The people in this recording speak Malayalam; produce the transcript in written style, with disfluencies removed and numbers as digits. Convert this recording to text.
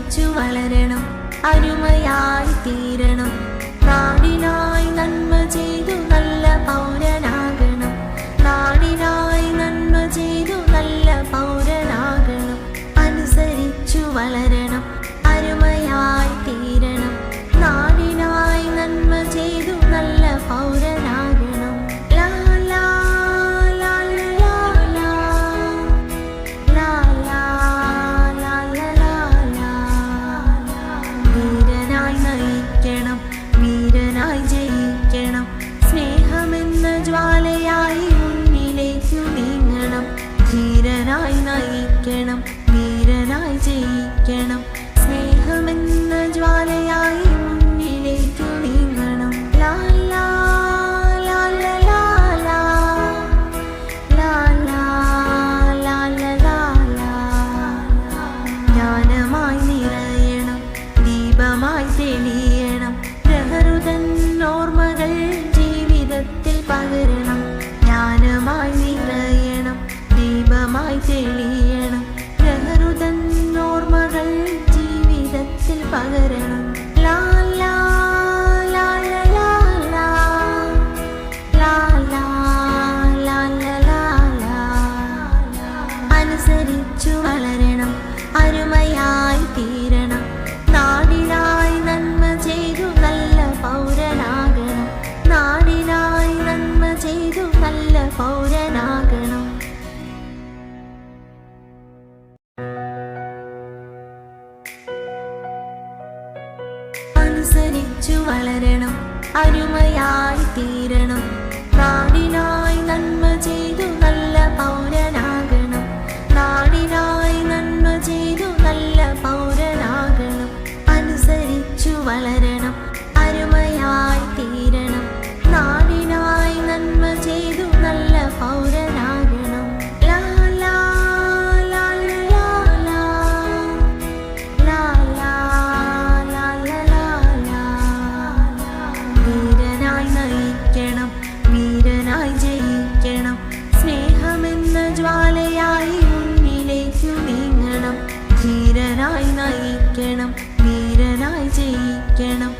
അനുസരിച്ചു വളരണം, അരുമയായി തീരണം, നാടിനായി നന്മ ചെയ്തു നല്ല പൗരനാകണം, നാടിനായി നന്മ ചെയ്തു നല്ല പൗരനാകണം. അനുസരിച്ചു വളരണം, അരുമയായി തീരണം, നാടിനായി നന്മ ചെയ്തു നല്ല പൗരനാകണം. ലാ ലാ ലാ ലാ ലാ ലാ ലാ ലാ ലാ ലാ. ധീരനായി നയിക്കണം, വീരനായി ജയിക്കണം, സ്നേഹമെന്ന ജ്വാലയായി മുന്നിലേക്കു നീങ്ങണം. ധീരനായി നയിക്കണം, വീരനായി ജയിക്കണം, സ്നേഹമെന്ന ജ്വാലയായി മുന്നിലേക്കു നീങ്ങണം. ലാ ലാ ലാ ലാ ലാ ലാ ലാ ലാ ലാ ലാ. ജ്ഞാനമായി നിറയണം, ദീപമായി തെളിയണം, പ്രഹൃതൻ ഓർമ്മകൾ ജീവിതത്തിൽ പകരണം. ജ്ഞാനമായി നിറയണം, ദീപമായി തെളിയണം, പ്രഹൃതൻ ഓർമ്മകൾ ജീവിതത്തിൽ പകരണം. ലാ ലാ ലാ ലാ ലാ ലാ ലാ ലാ ലാ ലാ. അനുസരിച്ചു വളരണം, അരുമയായി തീരണം, നാടിനായി നന്മ ചെയ്തു നല്ല പൗരനാകണം, നാടിനായി നന്മ ചെയ്തു നല്ല പൗരനാകണം. അനുസരിച്ചു വളരണം, അരുമയായി തീരണം, നാടിനായി നന്മ ചെയ്തു നല്ല പൗരനാകണം, നാടിനായി നന്മ ചെയ്തു നല്ല പൗരനാകണം. അനുസരിച്ചു വളരണം, അരുമയായി തീരണം, നാടിനായി നന്മ ചെയ്തു നല്ല പൗരനാകണം. ലാ ലാ ലാ ലാ ലാ ലാ ലാ ലാ ലാ ലാ. ധീരനായി നയിക്കണം, വീരനായി ജയിക്കണം, സ്നേഹമെന്ന ജ്വാലയായി മുന്നിലേക്കു നീങ്ങണം. ധീരനായി നയിക്കണം, വീരനായി ജയിക്കണം,